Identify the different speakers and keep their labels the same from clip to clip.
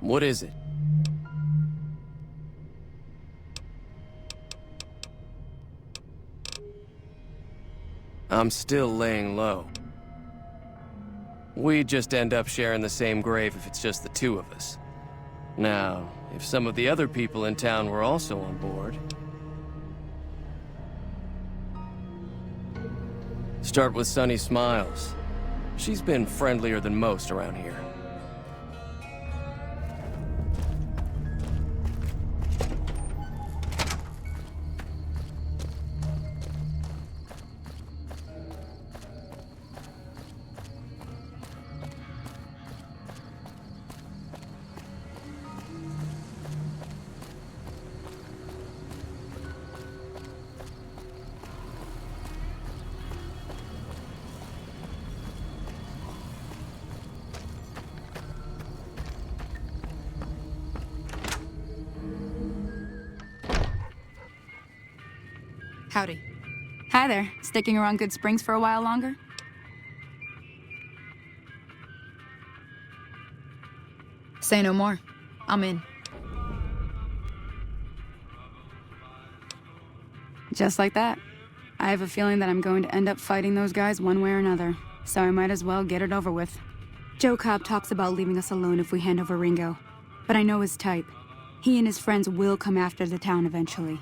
Speaker 1: What is it? I'm still laying low. We just end up sharing the same grave if it's just the two of us. Now, if some of the other people in town were also on board... Start with Sunny Smiles. She's been friendlier than most around here.
Speaker 2: Howdy. Hi there. Sticking around Good Springs for a while longer? Say no more. I'm in. Just like that. I have a feeling that I'm going to end up fighting those guys one way or another, so I might as well get it over with. Joe Cobb talks about leaving us alone if we hand over Ringo, but I know his type. He and his friends will come after the town eventually.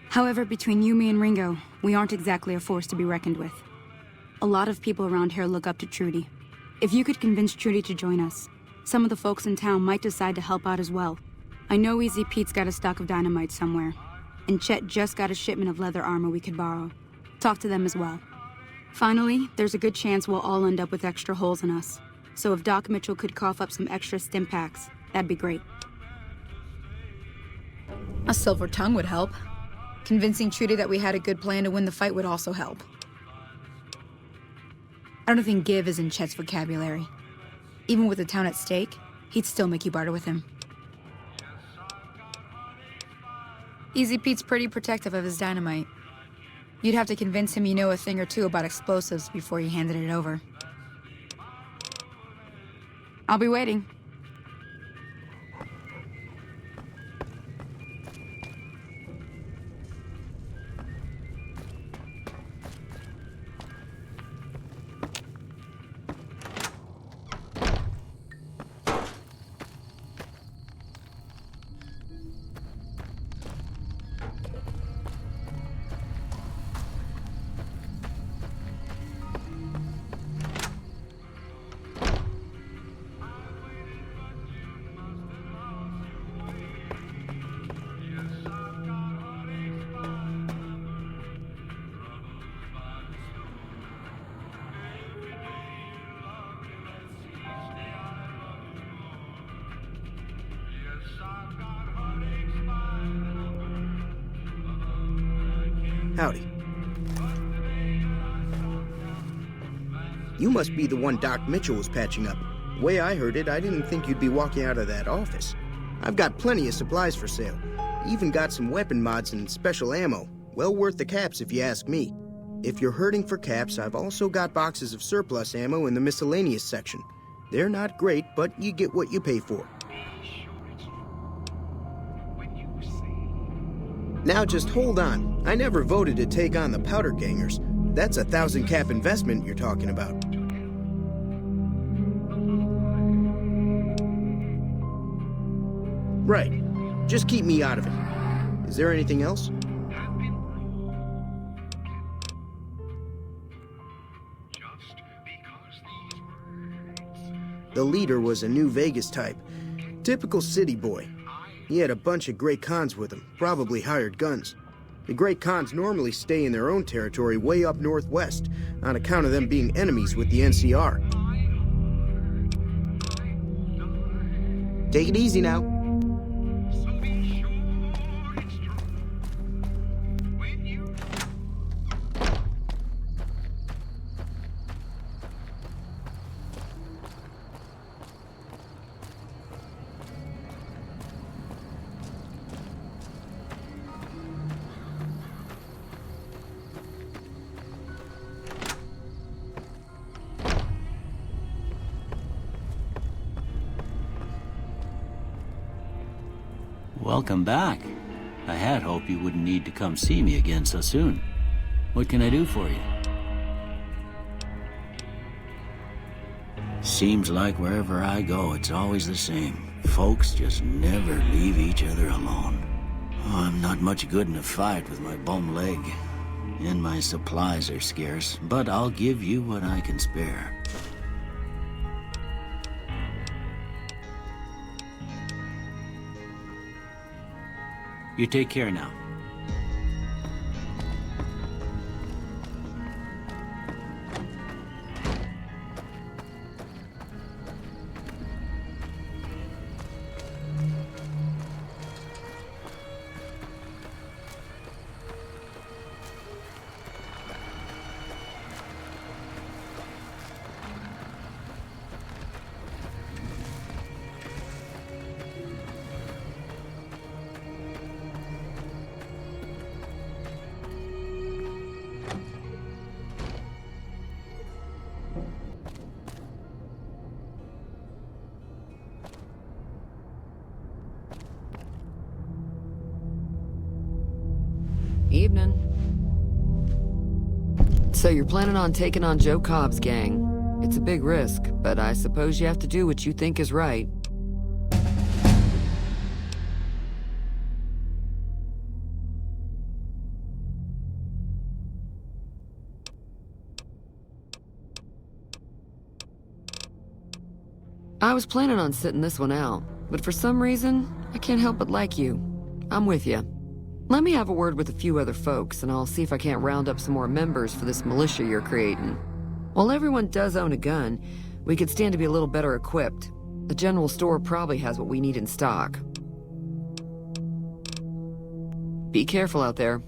Speaker 2: However, between you, me, and Ringo, we aren't exactly a force to be reckoned with. A lot of people around here look up to Trudy. If you could convince Trudy to join us, some of the folks in town might decide to help out as well. I know Easy Pete's got a stock of dynamite somewhere, and Chet just got a shipment of leather armor we could borrow. Talk to them as well. Finally, there's a good chance we'll all end up with extra holes in us. So if Doc Mitchell could cough up some extra stim packs, that'd be great. A silver tongue would help. Convincing Trudy that we had a good plan to win the fight would also help. I don't think give is in Chet's vocabulary. Even with the town at stake, he'd still make you barter with him. Easy Pete's pretty protective of his dynamite. You'd have to convince him you know a thing or two about explosives before you handed it over. I'll be waiting.
Speaker 3: Howdy. You must be the one Doc Mitchell was patching up. The way I heard it, I didn't think you'd be walking out of that office. I've got plenty of supplies for sale. Even got some weapon mods and special ammo. Well worth the caps if you ask me. If you're hurting for caps, I've also got boxes of surplus ammo in the miscellaneous section. They're not great, but you get what you pay for. Now just hold on. I never voted to take on the Powder Gangers. That's a 1,000 cap investment you're talking about. Right. Just keep me out of it. Is there anything else? The leader was a New Vegas type. Typical city boy. He had a bunch of Great Khans with him, probably hired guns. The Great Khans normally stay in their own territory way up northwest, on account of them being enemies with the NCR. Take it easy now.
Speaker 4: Welcome back. I had hoped you wouldn't need to come see me again so soon. What can I do for you? Seems like wherever I go, it's always the same. Folks just never leave each other alone. Oh, I'm not much good in a fight with my bum leg. And my supplies are scarce, but I'll give you what I can spare. You take care now.
Speaker 5: Evening. So you're planning on taking on Joe Cobb's gang. It's a big risk, but I suppose you have to do what you think is right. I was planning on sitting this one out, but for some reason, I can't help but like you. I'm with you. Let me have a word with a few other folks, and I'll see if I can't round up some more members for this militia you're creating. While everyone does own a gun, we could stand to be a little better equipped. The general store probably has what we need in stock. Be careful out there.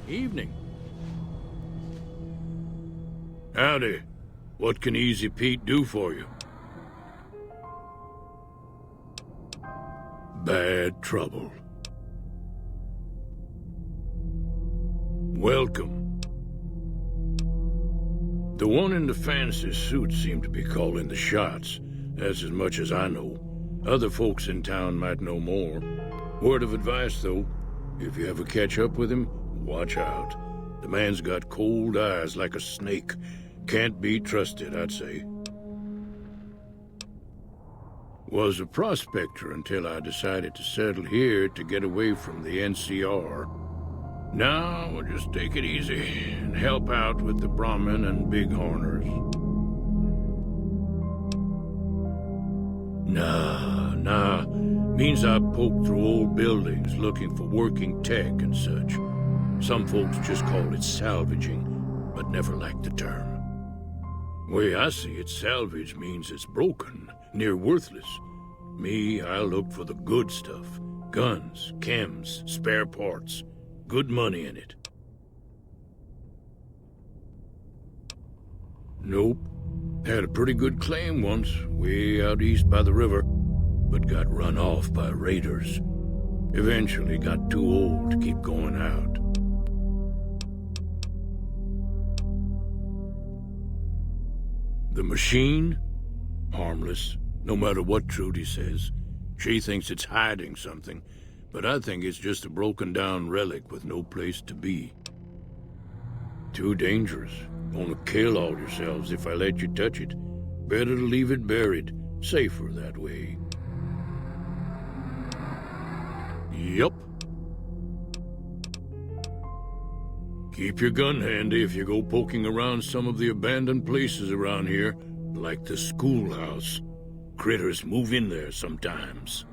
Speaker 6: Evening. Howdy. What can Easy Pete do for you? Bad trouble. Welcome. The one in the fancy suit seemed to be calling the shots. That's as much as I know. Other folks in town might know more. Word of advice, though, if you ever catch up with him, watch out. The man's got cold eyes like a snake. Can't be trusted, I'd say. Was a prospector until I decided to settle here to get away from the NCR. Now we'll just take it easy and help out with the Brahmin and Bighorners. Nah. Means I poke through old buildings looking for working tech and such. Some folks just call it salvaging, but never liked the term. Way I see it, salvage means it's broken, near worthless. Me, I look for the good stuff. Guns, chems, spare parts. Good money in it. Nope. Had a pretty good claim once, way out east by the river, but got run off by raiders. Eventually got too old to keep going out. The machine? Harmless, no matter what Trudy says. She thinks it's hiding something, but I think it's just a broken-down relic with no place to be. Too dangerous. Gonna kill all yourselves if I let you touch it. Better to leave it buried. Safer that way. Yup. Keep your gun handy if you go poking around some of the abandoned places around here, like the schoolhouse. Critters move in there sometimes.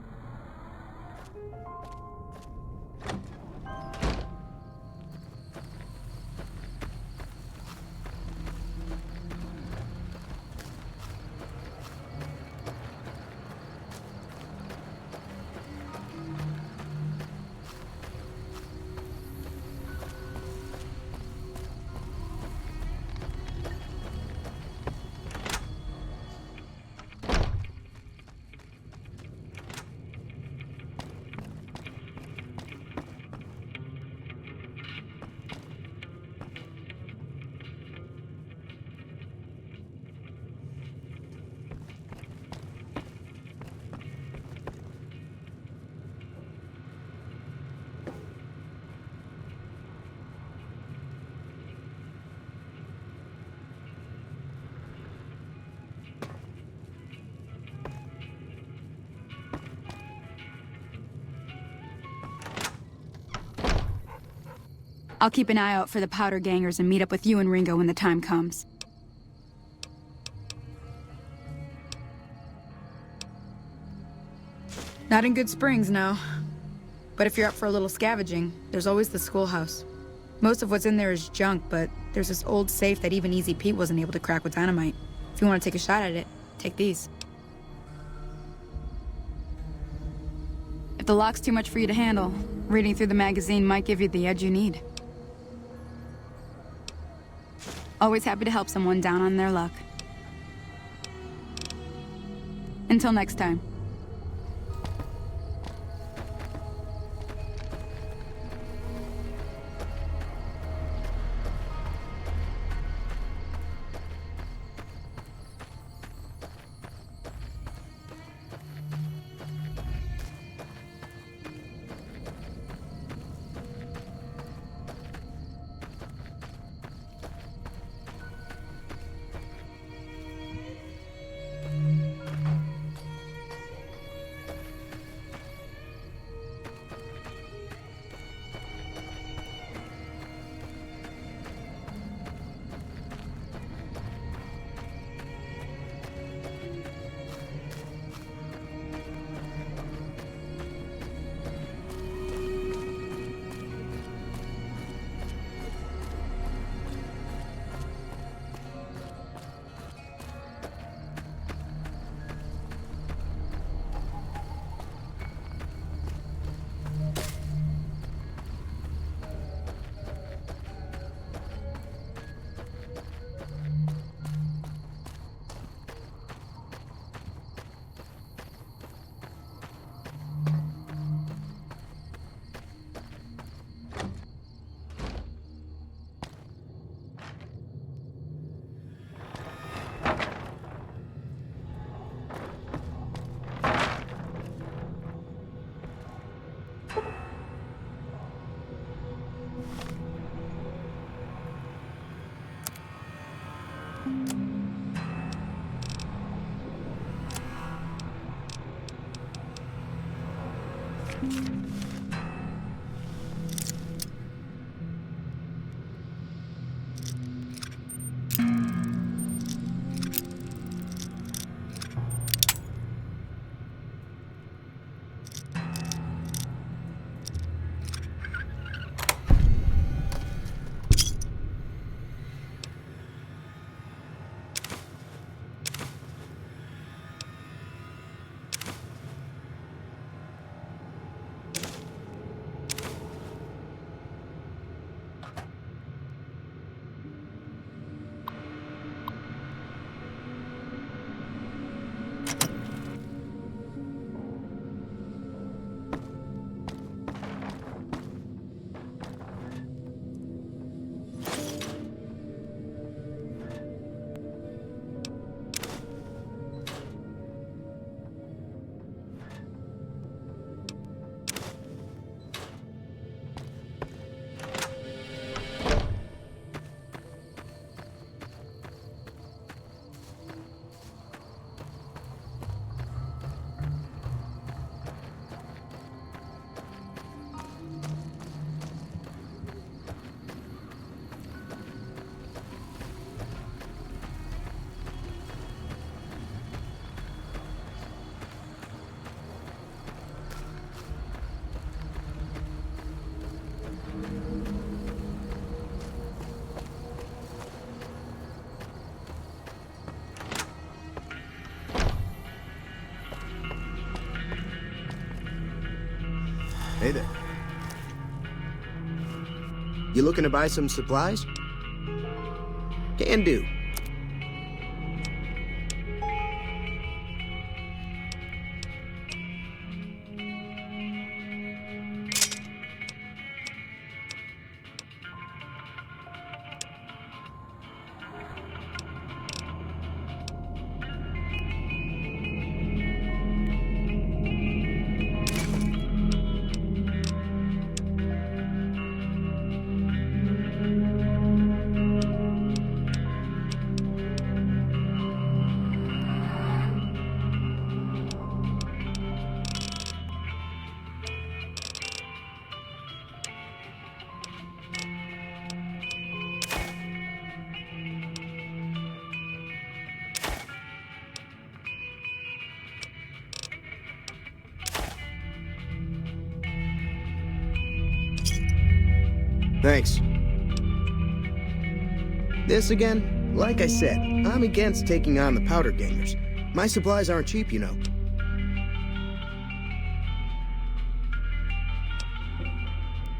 Speaker 2: I'll keep an eye out for the powder gangers and meet up with you and Ringo when the time comes. Not in Good Springs, no. But if you're up for a little scavenging, there's always the schoolhouse. Most of what's in there is junk, but there's this old safe that even Easy Pete wasn't able to crack with dynamite. If you want to take a shot at it, take these. If the lock's too much for you to handle, reading through the magazine might give you the edge you need. Always happy to help someone down on their luck. Until next time.
Speaker 3: Hey there. You looking to buy some supplies? Can do. Thanks. This again? Like I said, I'm against taking on the powder gangers. My supplies aren't cheap, you know.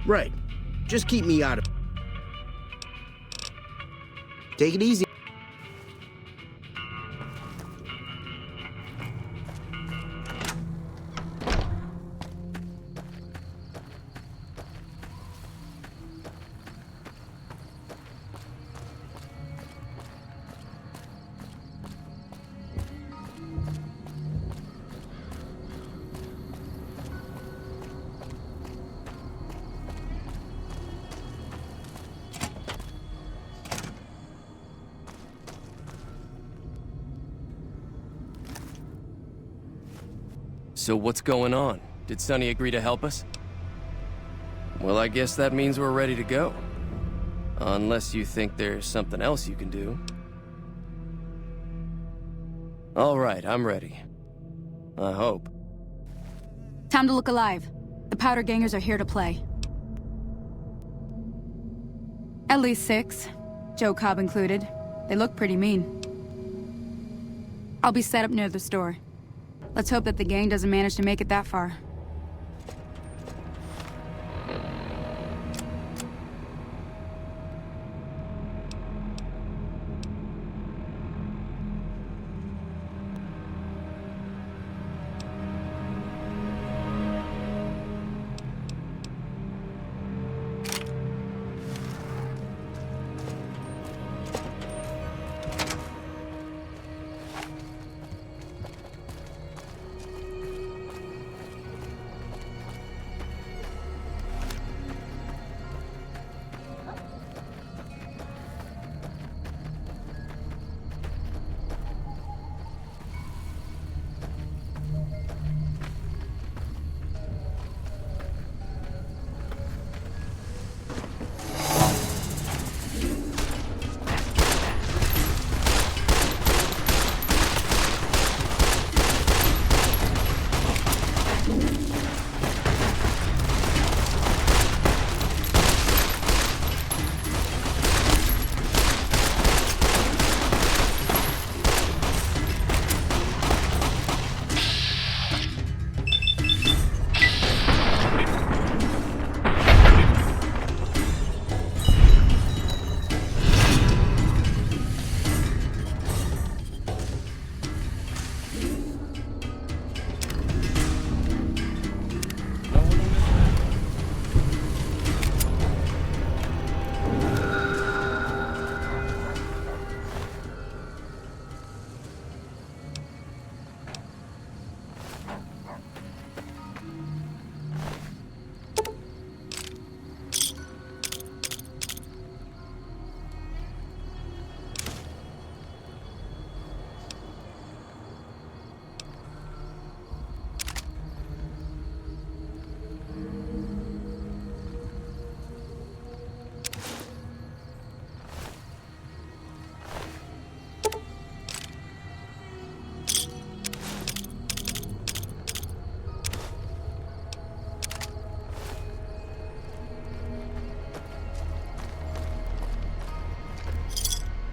Speaker 3: Right. Just keep me out of... Take it easy.
Speaker 1: So what's going on? Did Sonny agree to help us? Well, I guess that means we're ready to go. Unless you think there's something else you can do. All right, I'm ready. I hope.
Speaker 2: Time to look alive. The powder gangers are here to play. At least 6, Joe Cobb included. They look pretty mean. I'll be set up near the store. Let's hope that the gang doesn't manage to make it that far.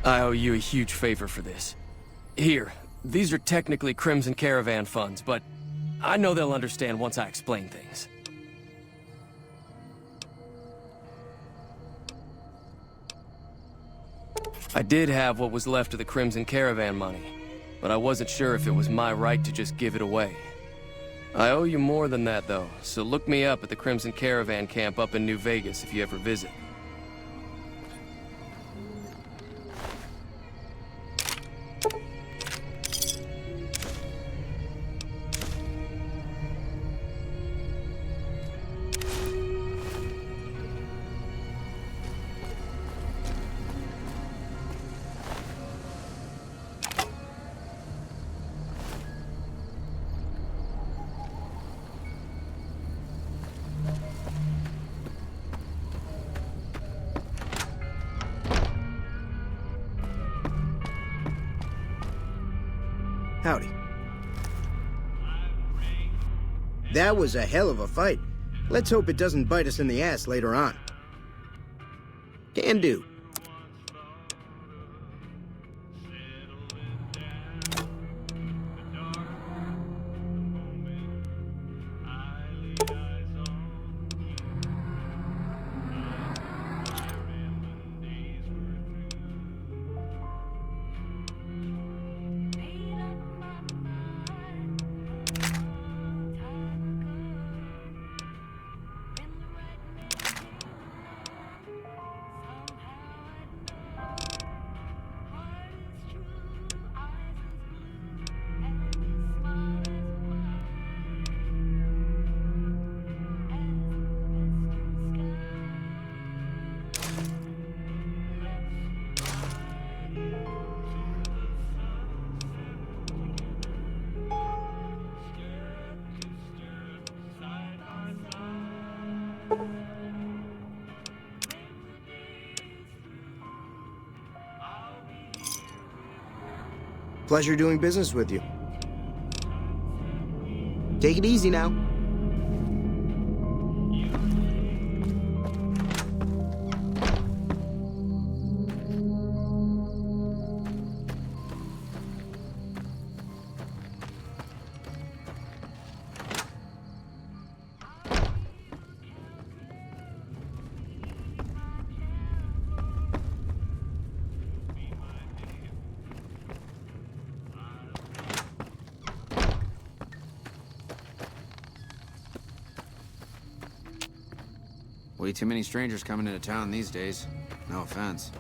Speaker 1: I owe you a huge favor for this. Here, these are technically Crimson Caravan funds, but I know they'll understand once I explain things. I did have what was left of the Crimson Caravan money, but I wasn't sure if it was my right to just give it away. I owe you more than that, though, so look me up at the Crimson Caravan camp up in New Vegas if you ever visit.
Speaker 3: Howdy. That was a hell of a fight. Let's hope it doesn't bite us in the ass later on. Can do. Pleasure doing business with you. Take it easy now.
Speaker 7: Way too many strangers coming into town these days. No offense.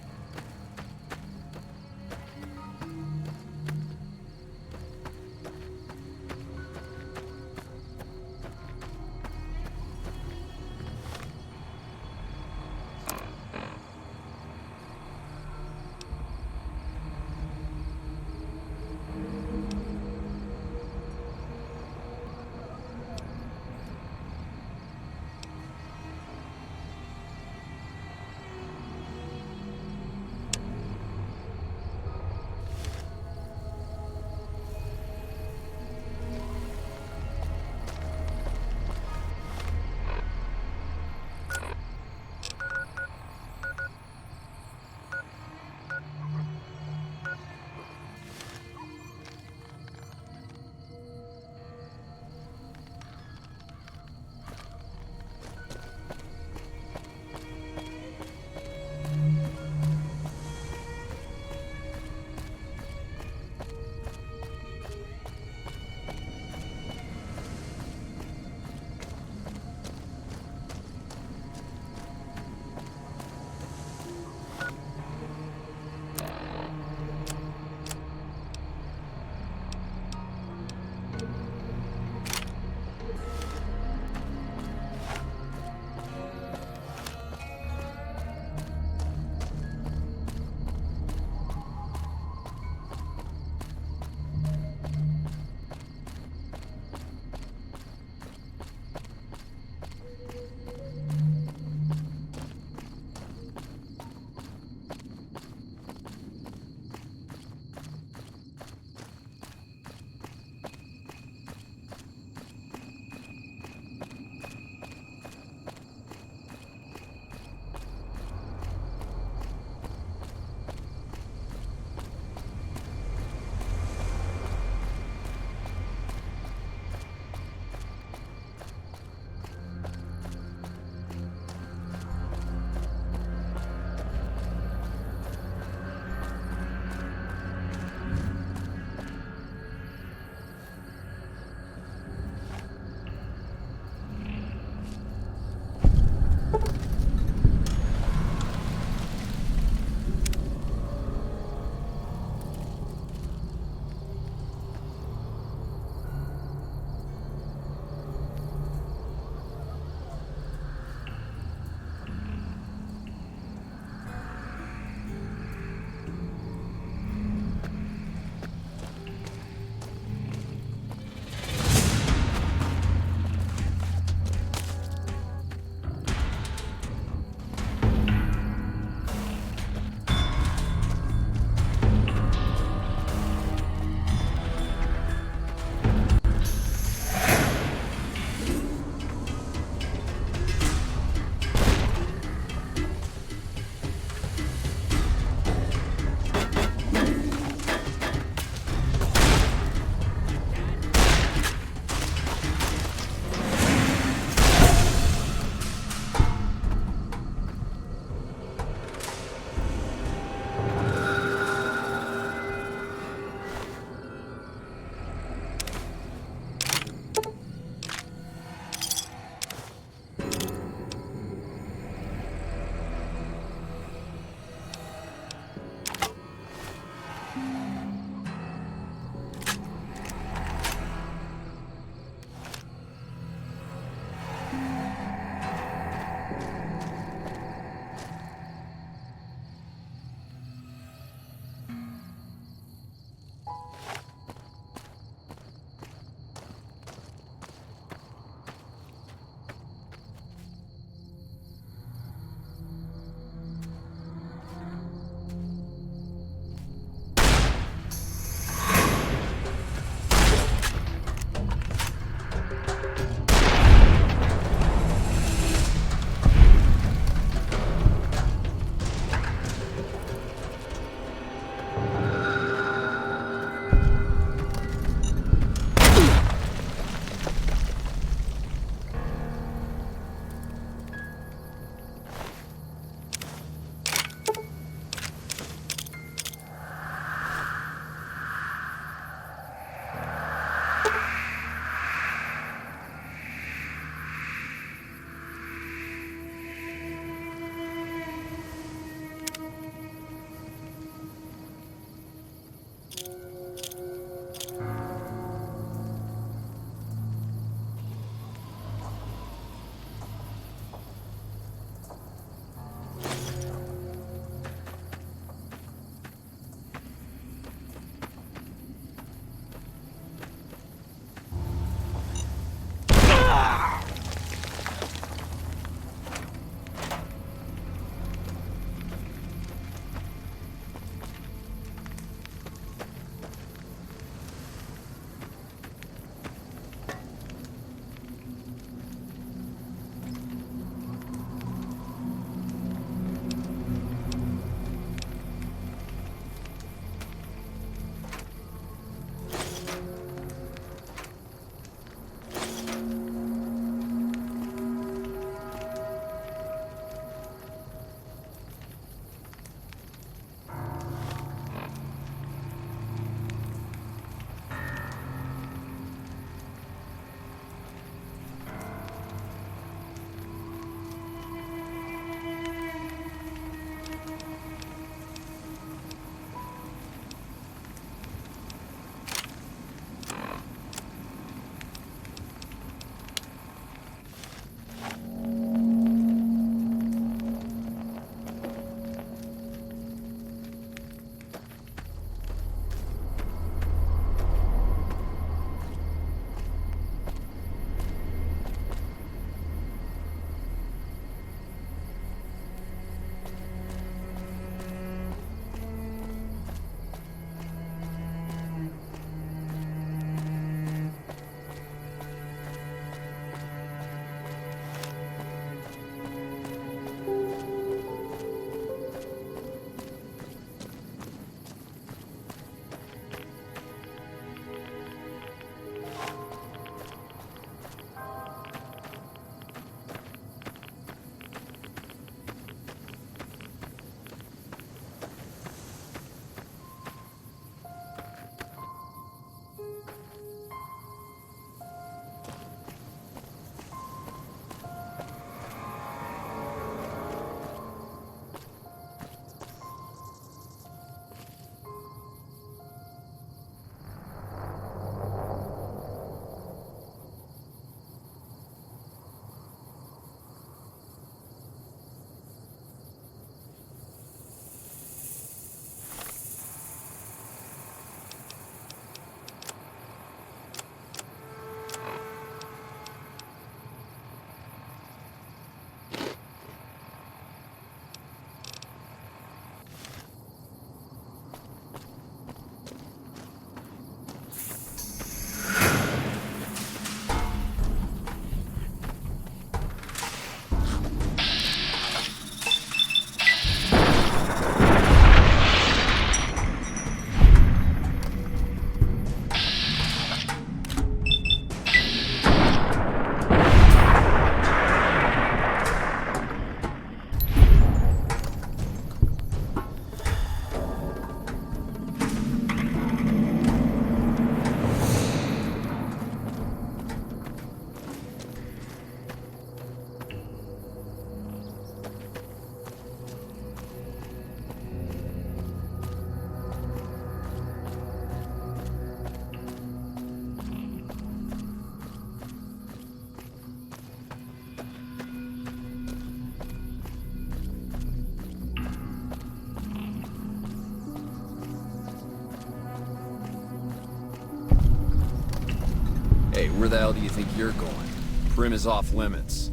Speaker 8: Where the hell do you think you're going? Prim is off limits.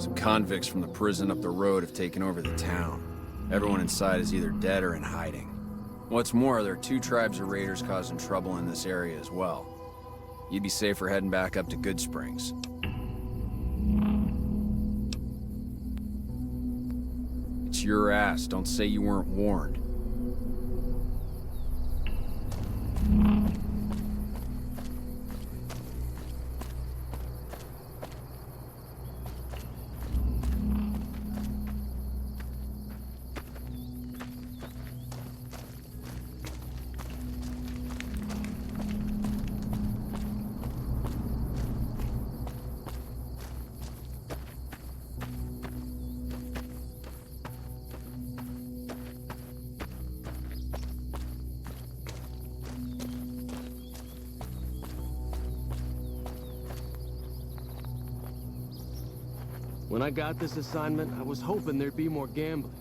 Speaker 8: Some convicts from the prison up the road have taken over the town. Everyone inside is either dead or in hiding. What's more, there are 2 tribes of raiders causing trouble in this area as well. You'd be safer heading back up to Good Springs. It's your ass. Don't say you weren't warned.
Speaker 1: When I got this assignment, I was hoping there'd be more gambling.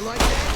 Speaker 3: Like that?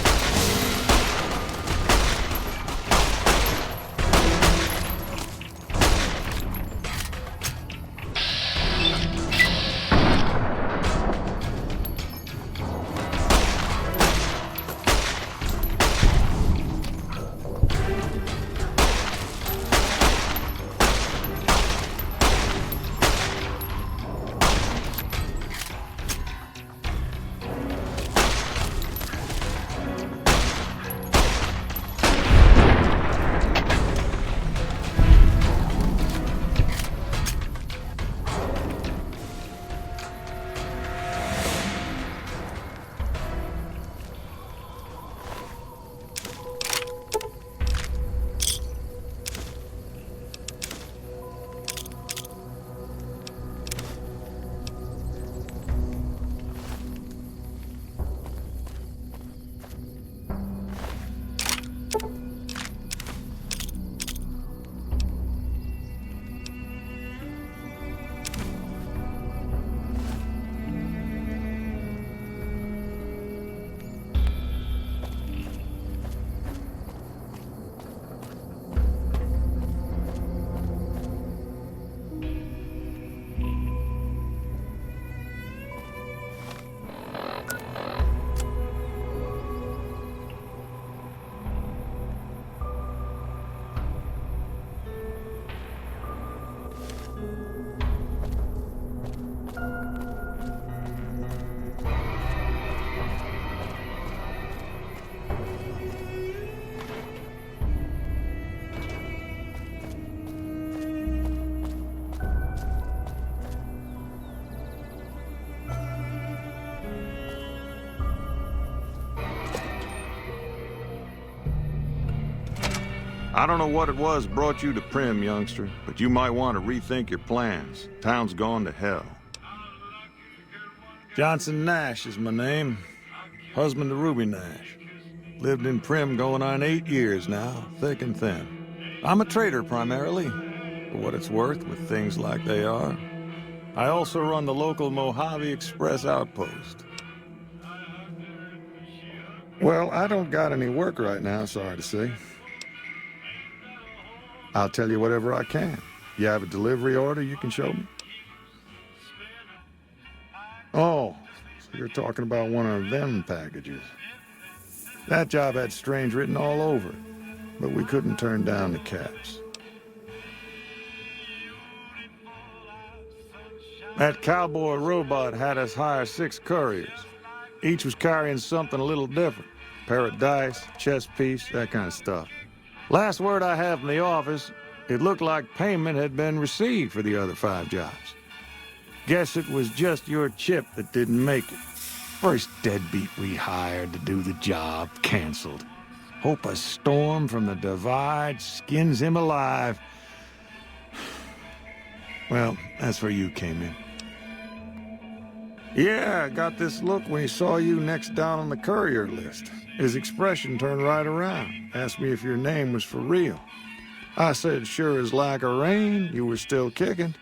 Speaker 9: I don't know what it was brought you to Prim, youngster, but you might want to rethink your plans. Town's gone to hell. Johnson Nash is my name. Husband to Ruby Nash. Lived in Prim going on 8 years now, thick and thin. I'm a trader primarily, for what it's worth with things like they are. I also run the local Mojave Express outpost. Well, I don't got any work right now, sorry to say. I'll tell you whatever I can. You have a delivery order you can show me? Oh, so you're talking about one of them packages. That job had strange written all over it, but we couldn't turn down the caps. That cowboy robot had us hire 6 couriers. Each was carrying something a little different. Pair of dice, chess piece, that kind of stuff. Last word I have from the office, it looked like payment had been received for the other 5 jobs. Guess it was just your chip that didn't make it. First deadbeat we hired to do the job canceled. Hope a storm from the divide skins him alive. Well, that's where you came in. Yeah, I got this look when he saw you next down on the courier list. His expression turned right around, asked me if your name was for real. I said, sure as like a rain, you were still kicking.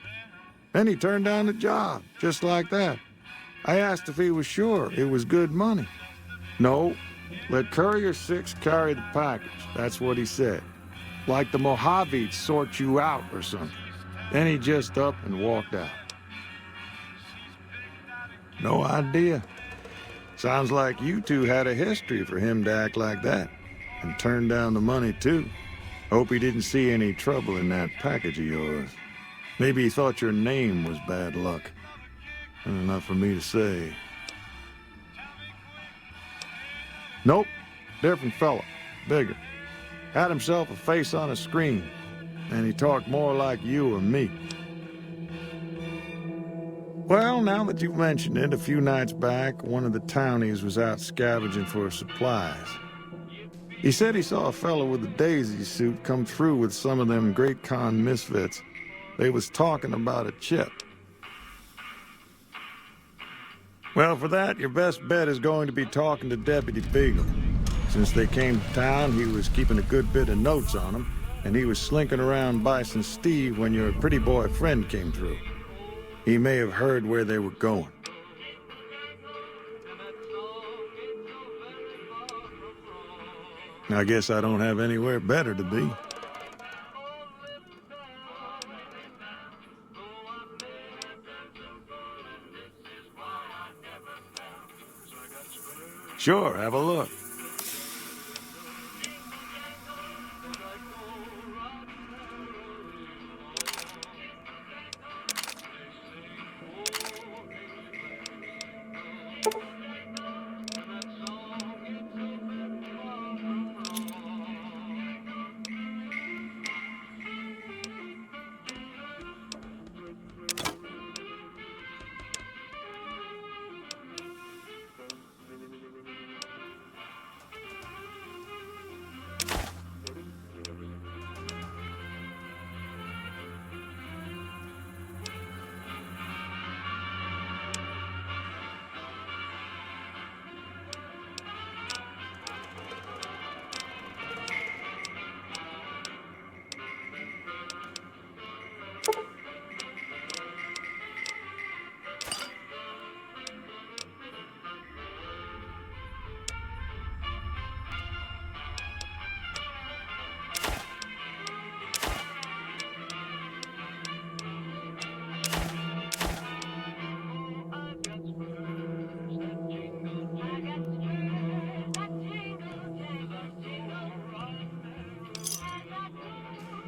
Speaker 9: Then he turned down the job, just like that. I asked if he was sure it was good money. No, let Courier 6 carry the package, that's what he said. Like the Mojave'd sort you out or something. Then he just up and walked out. No idea. Sounds like you two had a history for him to act like that. And turn down the money, too. Hope he didn't see any trouble in that package of yours. Maybe he thought your name was bad luck. Enough for me to say. Nope. Different fella. Bigger. Had himself a face on a screen. And he talked more like you or me. Well, now that you've mentioned it, a few nights back, one of the townies was out scavenging for supplies. He said he saw a fellow with a daisy suit come through with some of them Great Con misfits. They was talking about a chip. Well, for that, your best bet is going to be talking to Deputy Beagle. Since they came to town, he was keeping a good bit of notes on them, and he was slinking around Bison Steve when your pretty boy friend came through. He may have heard where they were going. I guess I don't have anywhere better to be. Sure, have a look.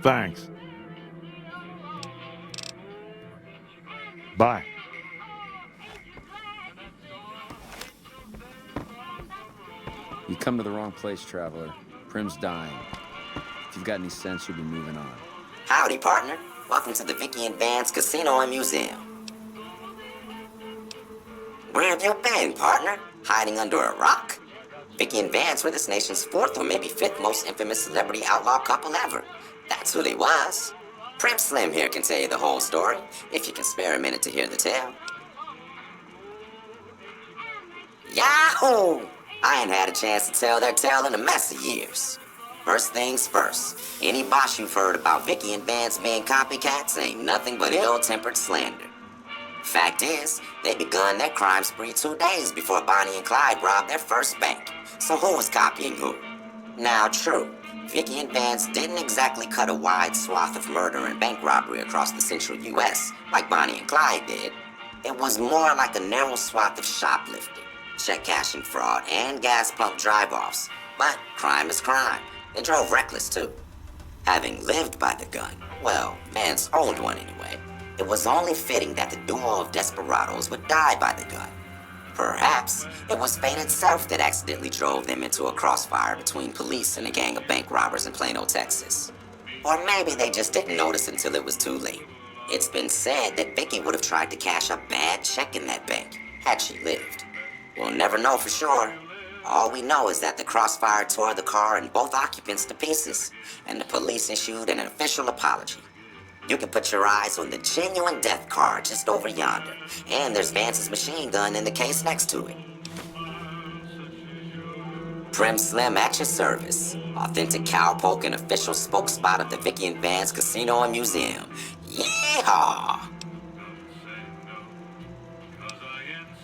Speaker 9: Thanks. Bye.
Speaker 7: You come to the wrong place, traveler. Prim's dying. If you've got any sense, you'll be moving on.
Speaker 10: Howdy, partner. Welcome to the Vicky and Vance Casino and Museum. Where have you been, partner? Hiding under a rock? Vicky and Vance were this nation's 4th or maybe 5th most infamous celebrity outlaw couple ever. That's who they was. Prim Slim here can tell you the whole story, if you can spare a minute to hear the tale. Yahoo! I ain't had a chance to tell their tale in a mess of years. First things first, any boss you've heard about Vicky and Vance being copycats ain't nothing but ill-tempered slander. Fact is, they begun their crime spree 2 days before Bonnie and Clyde robbed their first bank. So who was copying who? Now, true, Vicky and Vance didn't exactly cut a wide swath of murder and bank robbery across the central U.S. like Bonnie and Clyde did. It was more like a narrow swath of shoplifting, check cashing fraud, and gas pump drive-offs. But crime is crime. They drove reckless, too. Having lived by the gun, well, Vance owned one anyway, it was only fitting that the duo of desperados would die by the gun. Perhaps it was fate itself that accidentally drove them into a crossfire between police and a gang of bank robbers in Plano, Texas. Or maybe they just didn't notice until it was too late. It's been said that Vicky would have tried to cash a bad check in that bank, had she lived. We'll never know for sure. All we know is that the crossfire tore the car and both occupants to pieces, and the police issued an official apology. You can put your eyes on the genuine death car just over yonder, and there's Vance's machine gun in the case next to it. Prim Slim at your service. Authentic cowpoke and official spokespot of the Vicky and Vance Casino and Museum. Yeehaw!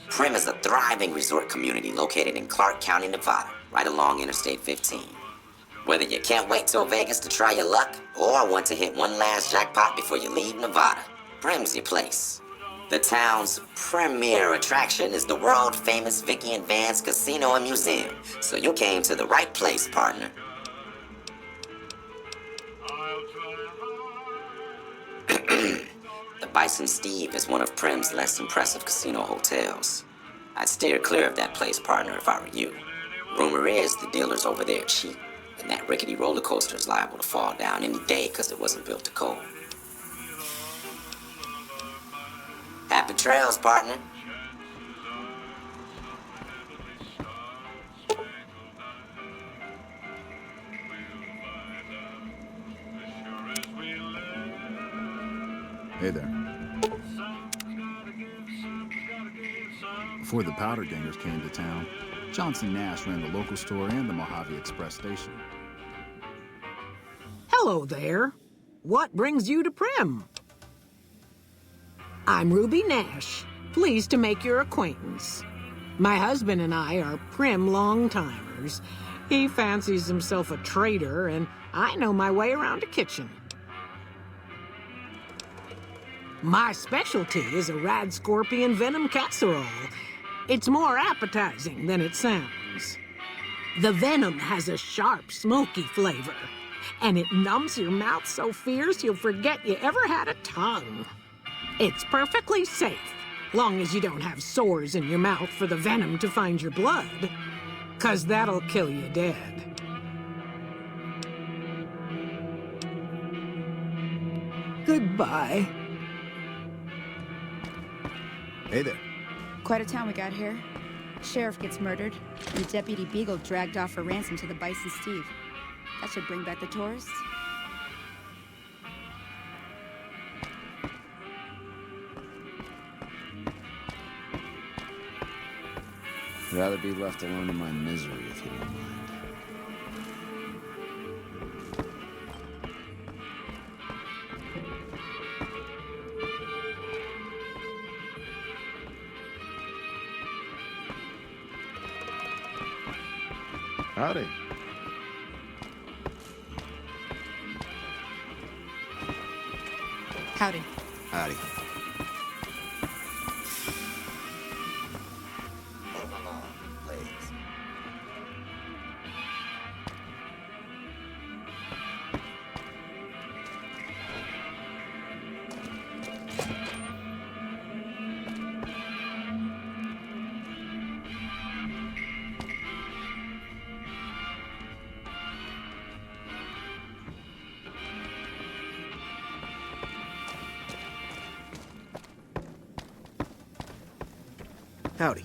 Speaker 10: Prim is a thriving resort community located in Clark County, Nevada, right along Interstate 15. Whether you can't wait till Vegas to try your luck, or want to hit one last jackpot before you leave Nevada, Prim's your place. The town's premier attraction is the world-famous Vicky and Vance Casino and Museum, so you came to the right place, partner. The Bison Steve is one of Prim's less impressive casino hotels. I'd steer clear of that place, partner, if I were you. Rumor is the dealers over there cheat, and that rickety roller coaster is liable to fall down any day because it wasn't built to code. Happy trails, partner.
Speaker 11: Hey there. Before the Powder Gangers came to town, Johnson Nash ran the local store and the Mojave Express station.
Speaker 12: Hello there. What brings you to Prim? I'm Ruby Nash. Pleased to make your acquaintance. My husband and I are Prim long-timers. He fancies himself a trader, and I know my way around a kitchen. My specialty is a rad scorpion venom casserole. It's more appetizing than it sounds. The venom has a sharp, smoky flavor, and it numbs your mouth so fierce you'll forget you ever had a tongue. It's perfectly safe, long as you don't have sores in your mouth for the venom to find your blood, 'cause that'll kill you dead. Goodbye.
Speaker 11: Hey there.
Speaker 2: Quite a town we got here. Sheriff gets murdered, and Deputy Beagle dragged off for ransom to the Bison Steve. That should bring back the tourists.
Speaker 7: I'd rather be left alone in my misery, if you don't mind.
Speaker 9: Howdy.
Speaker 2: Howdy.
Speaker 3: Howdy. Howdy.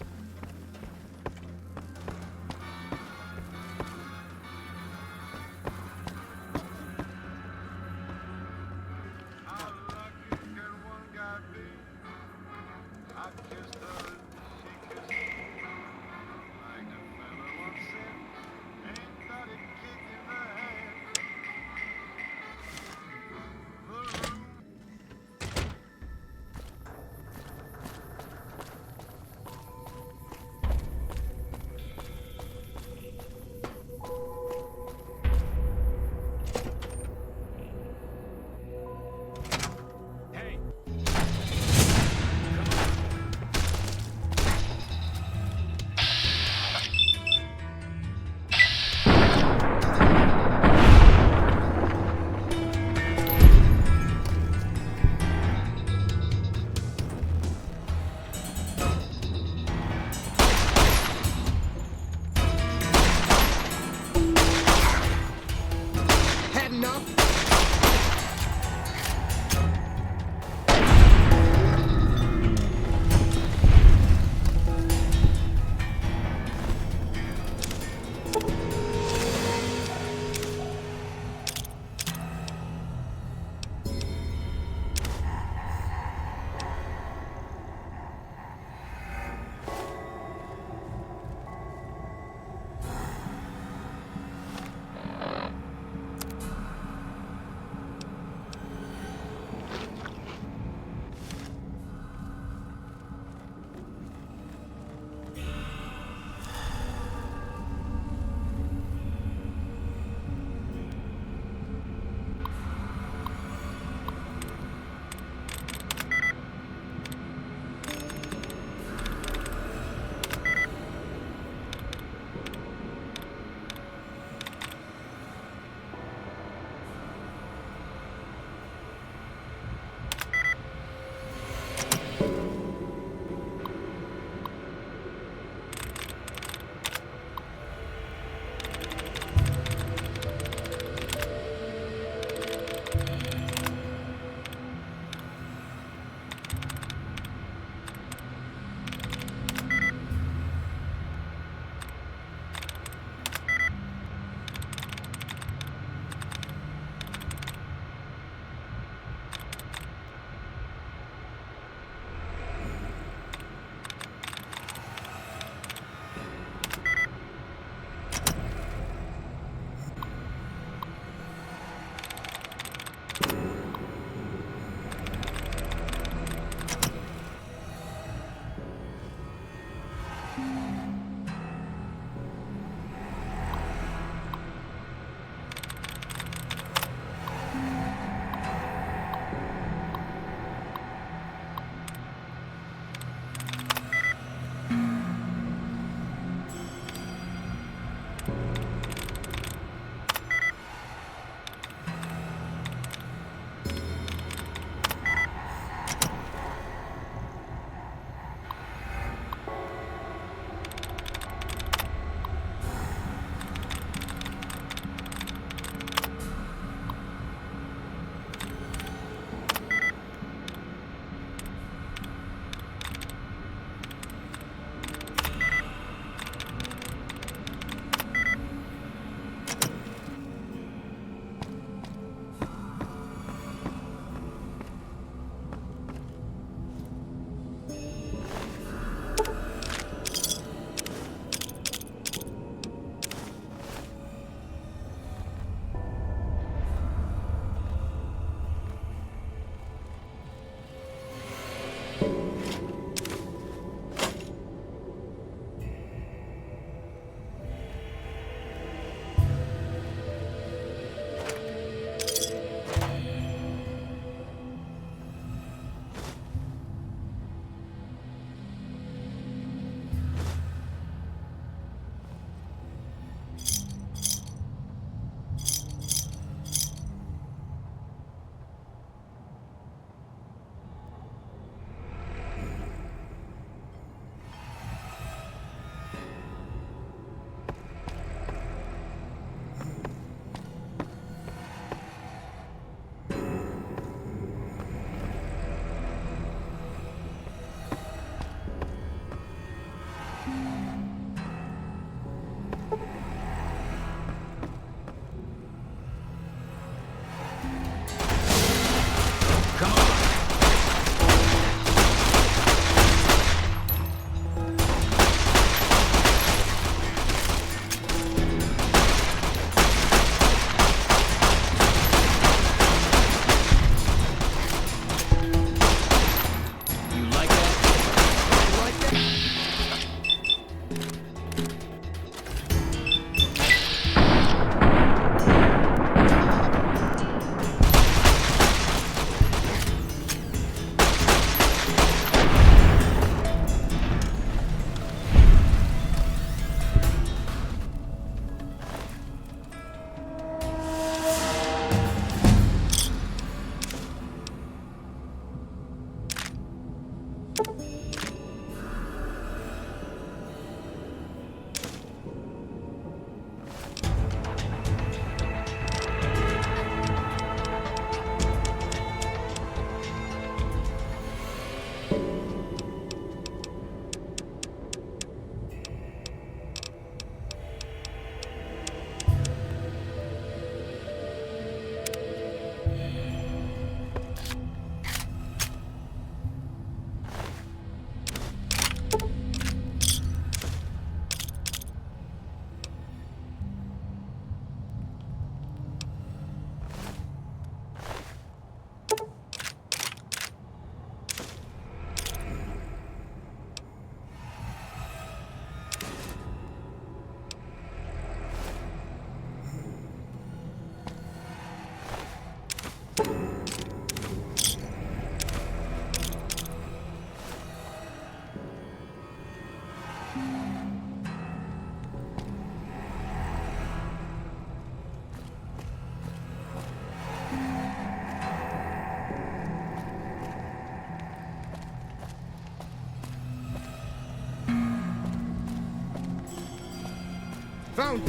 Speaker 3: Found.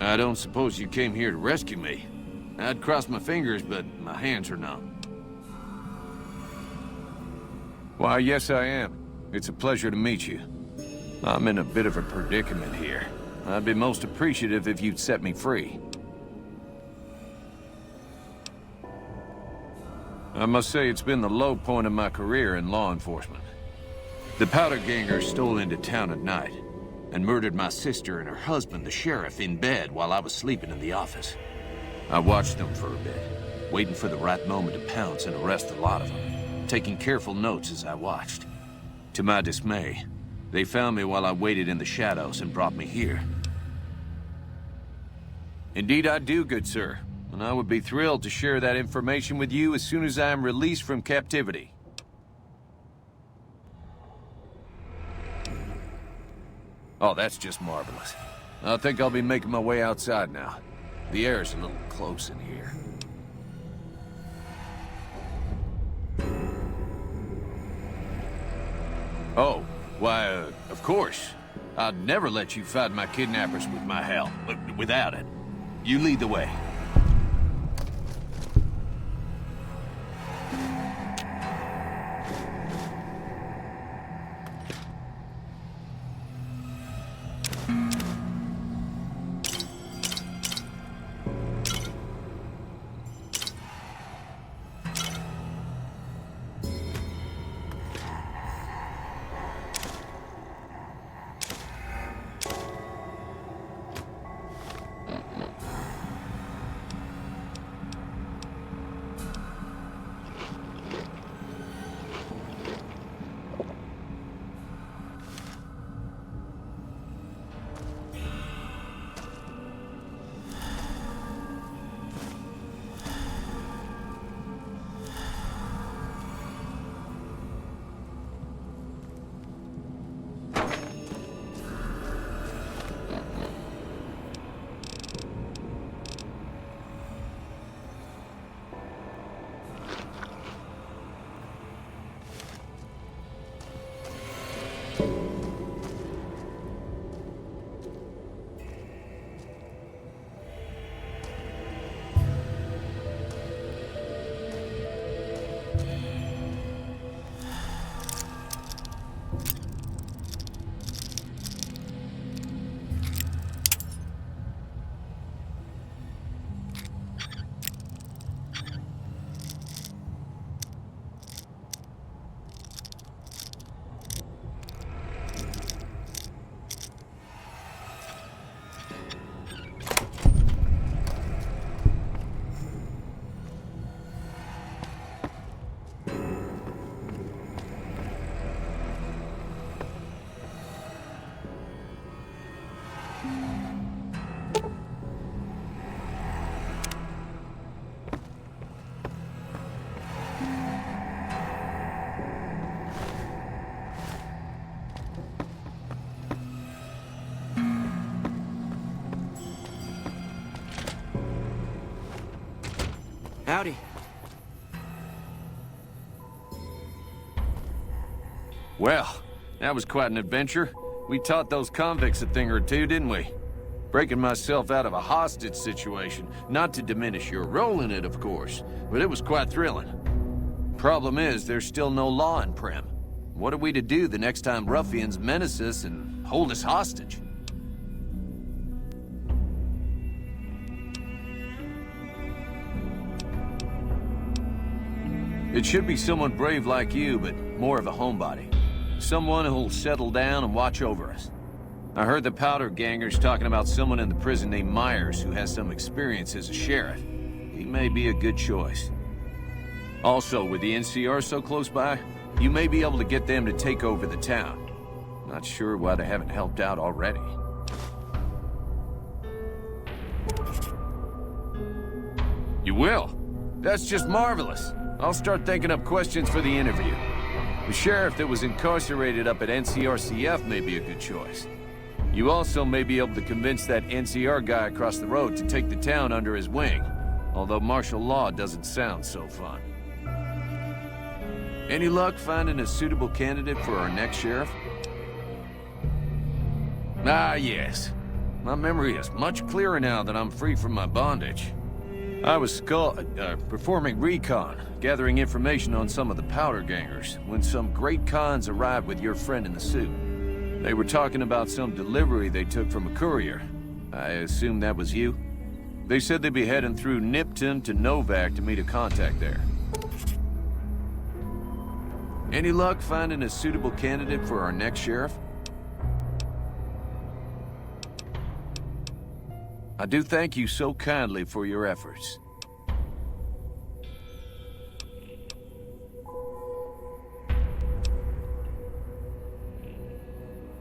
Speaker 6: I don't suppose you came here to rescue me. I'd cross my fingers, but my hands are numb. Why, yes I am. It's a pleasure to meet you. I'm in a bit of a predicament here. I'd be most appreciative if you'd set me free. I must say it's been the low point of my career in law enforcement. The powder gangers stole into town at night and murdered my sister and her husband, the sheriff, in bed while I was sleeping in the office. I watched them for a bit, waiting for the right moment to pounce and arrest the lot of them, taking careful notes as I watched. To my dismay, they found me while I waited in the shadows and brought me here. Indeed I do, good sir, and I would be thrilled to share that information with you as soon as I am released from captivity. Oh, that's just marvelous. I think I'll be making my way outside now. The air's a little close in here. Oh, why, of course. I'd never let you fight my kidnappers with my help, without it. You lead the way.
Speaker 13: Howdy.
Speaker 6: Well, that was quite an adventure. We taught those convicts a thing or two, didn't we? Breaking myself out of a hostage situation. Not to diminish your role in it, of course, but it was quite thrilling. Problem is, there's still no law in Prim. What are we to do the next time ruffians menace us and hold us hostage? It should be someone brave like you, but more of a homebody. Someone who'll settle down and watch over us. I heard the powder gangers talking about someone in the prison named Myers who has some experience as a sheriff. He may be a good choice. Also, with the NCR so close by, you may be able to get them to take over the town. Not sure why they haven't helped out already. You will? That's just marvelous. I'll start thinking up questions for the interview. The sheriff that was incarcerated up at NCRCF may be a good choice. You also may be able to convince that NCR guy across the road to take the town under his wing, although martial law doesn't sound so fun. Any luck finding a suitable candidate for our next sheriff? Ah, yes. My memory is much clearer now that I'm free from my bondage. I was performing recon, gathering information on some of the powder gangers, when some great cons arrived with your friend in the suit. They were talking about some delivery they took from a courier. I assume that was you? They said they'd be heading through Nipton to Novak to meet a contact there. Any luck finding a suitable candidate for our next sheriff? I do thank you so kindly for your efforts.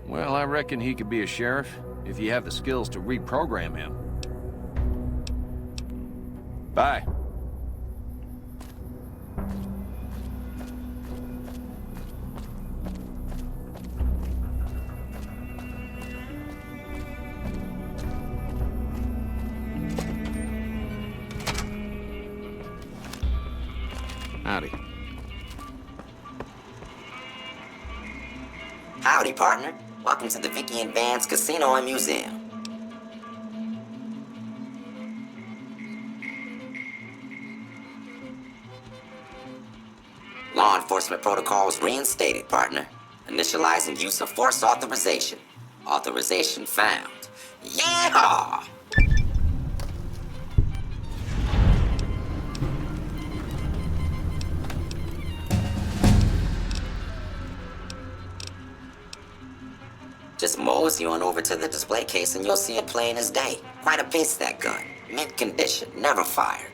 Speaker 6: Well, I reckon he could be a sheriff, if you have the skills to reprogram him. Bye. Howdy.
Speaker 10: Howdy, partner. Welcome to the Vicky and Vance Casino and Museum. Law enforcement protocols reinstated, partner. Initializing use of force authorization. Authorization found. Yeehaw! Just mosey on over to the display case and you'll see it plain as day. Quite a beast, that gun. Mint condition, never fired.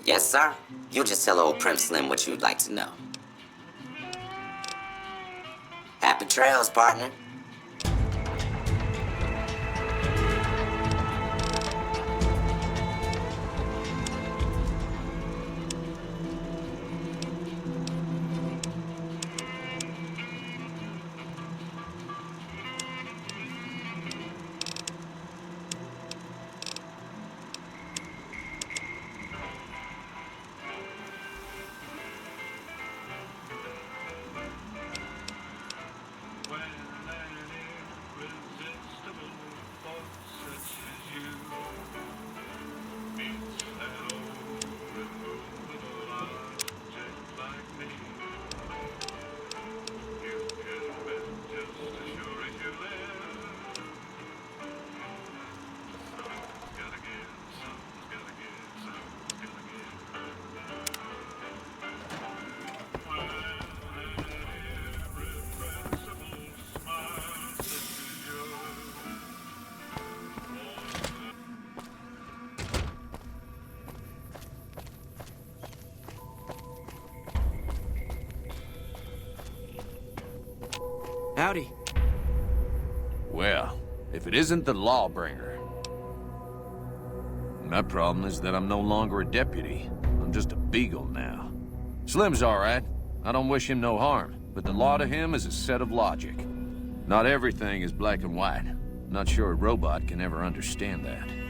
Speaker 10: Yes, sir? You just tell old Prim Slim what you'd like to know. Happy trails, partner.
Speaker 1: Howdy.
Speaker 6: Well, if it isn't the Lawbringer. My problem is that I'm no longer a deputy. I'm just a beagle now. Slim's all right. I don't wish him no harm, but the law to him is a set of logic. Not everything is black and white. Not sure a robot can ever understand that.